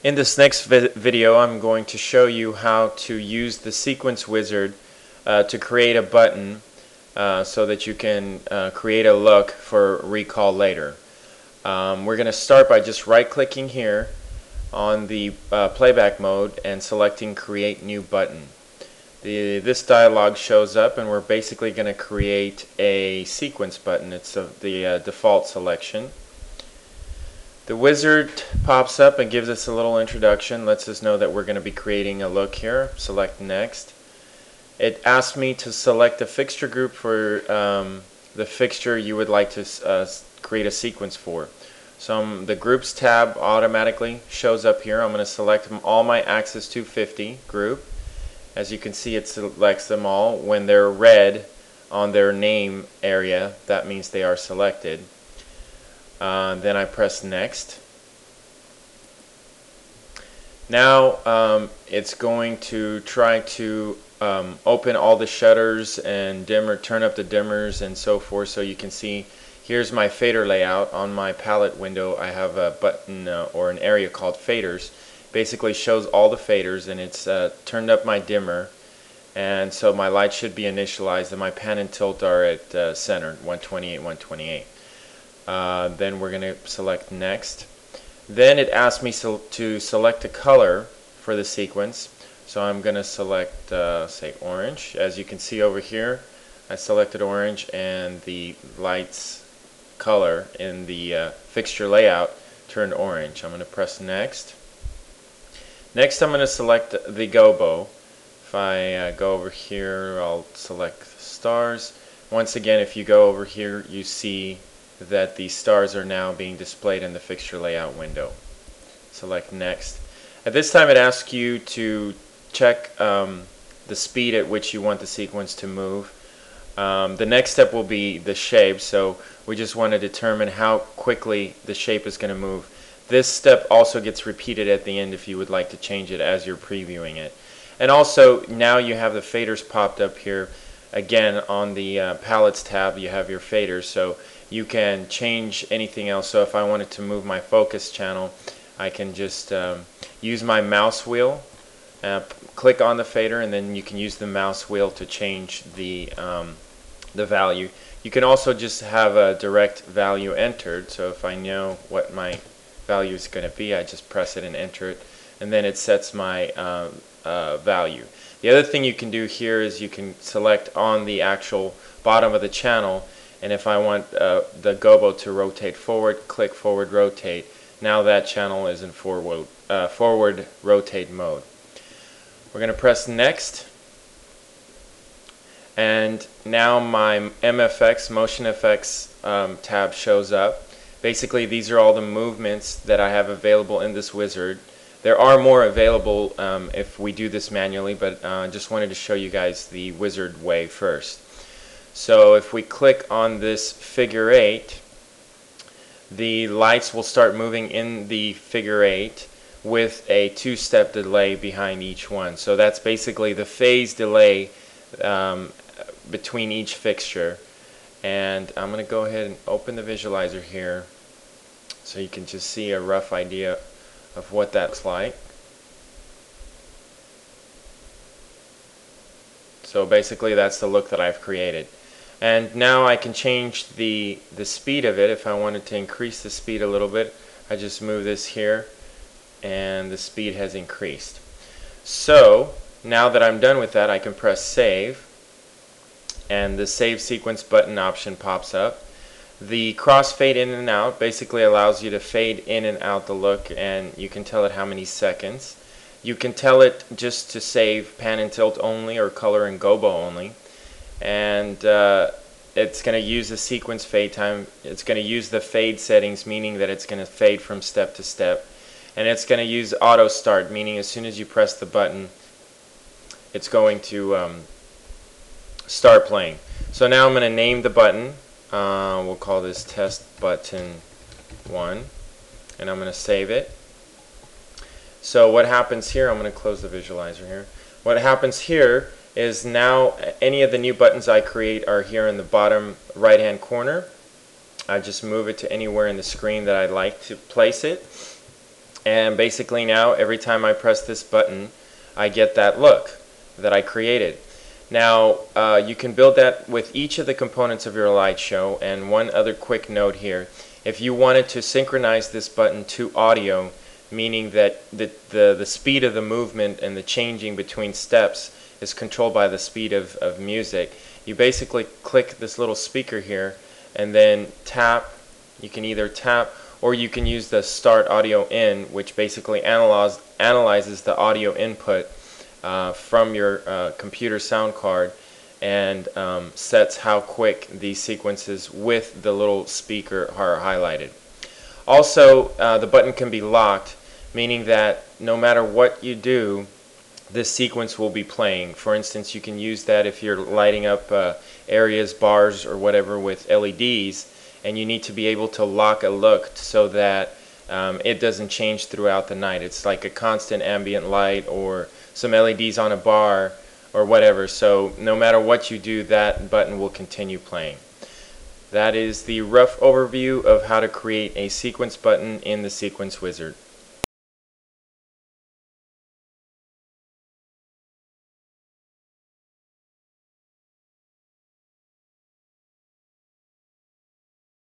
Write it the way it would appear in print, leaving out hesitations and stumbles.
In this next video, I'm going to show you how to use the sequence wizard to create a button so that you can create a look for recall later. We're going to start by just right-clicking here on the playback mode and selecting Create New Button. This dialog shows up, and we're basically going to create a sequence button. It's the default selection. The wizard pops up and gives us a little introduction, lets us know that we're going to be creating a look here. Select Next. It asks me to select a fixture group for the fixture you would like to create a sequence for. So the Groups tab automatically shows up here. I'm going to select all my Axis 250 group. As you can see, it selects them all. When they're red on their name area, that means they are selected. Then I press Next. Now it's going to try to open all the shutters and turn up the dimmers and so forth, so you can see here's my fader layout. On my palette window I have a button or an area called Faders. Basically shows all the faders, and it's turned up my dimmer, and so my light should be initialized and my pan and tilt are at center, 128, 128. Then we're going to select Next. Then it asks me to select a color for the sequence. So I'm going to select, say, orange. As you can see over here, I selected orange, and the light's color in the fixture layout turned orange. I'm going to press Next. Next, I'm going to select the gobo. If I go over here, I'll select stars. Once again, if you go over here, you see that the stars are now being displayed in the fixture layout window. Select Next. At this time, it asks you to check the speed at which you want the sequence to move. The next step will be the shape, so we just want to determine how quickly the shape is going to move. This step also gets repeated at the end if you would like to change it as you're previewing it. And also, now you have the faders popped up here. Again, on the Palettes tab, you have your faders, so you can change anything else. So if I wanted to move my focus channel, I can just use my mouse wheel, click on the fader, and then you can use the mouse wheel to change the value. You can also just have a direct value entered, so if I know what my value is going to be, I just press it and enter it, and then it sets my value. The other thing you can do here is you can select on the actual bottom of the channel, and if I want the gobo to rotate forward, click forward rotate. Now that channel is in forward rotate mode. We're going to press Next, and now my MFX, Motion Effects tab shows up. Basically, these are all the movements that I have available in this wizard. There are more available if we do this manually, but I just wanted to show you guys the wizard way first. So if we click on this figure 8, the lights will start moving in the figure 8 with a 2-step delay behind each one. So that's basically the phase delay between each fixture. And I'm going to go ahead and open the visualizer here so you can just see a rough idea of what that looks like. So basically that's the look that I've created. And now I can change the speed of it. If I wanted to increase the speed a little bit, I just move this here and the speed has increased. So now that I'm done with that, I can press Save, and the Save Sequence button option pops up. The crossfade in and out basically allows you to fade in and out the look, and you can tell it how many seconds. You can tell it just to save pan and tilt only or color and gobo only. And it's going to use the sequence fade time. It's going to use the fade settings, meaning that it's going to fade from step to step. And it's going to use auto start, meaning as soon as you press the button, it's going to start playing. So now I'm going to name the button. We'll call this Test Button 1, and I'm going to save it. So what happens here, I'm going to close the visualizer here. What happens here is now any of the new buttons I create are here in the bottom right hand corner. I just move it to anywhere in the screen that I'd like to place it. And basically now every time I press this button I get that look that I created. Now you can build that with each of the components of your light show. And one other quick note here, if you wanted to synchronize this button to audio, meaning that the speed of the movement and the changing between steps is controlled by the speed of music, you basically click this little speaker here and then tap. You can either tap or you can use the start audio in, which basically analyzes the audio input from your computer sound card and sets how quick these sequences with the little speaker are highlighted. Also, the button can be locked, meaning that no matter what you do, this sequence will be playing. For instance, you can use that if you're lighting up areas, bars, or whatever with LEDs, and you need to be able to lock a look so that it doesn't change throughout the night. It's like a constant ambient light or some LEDs on a bar or whatever. So no matter what you do, that button will continue playing. That is the rough overview of how to create a sequence button in the Sequence Wizard.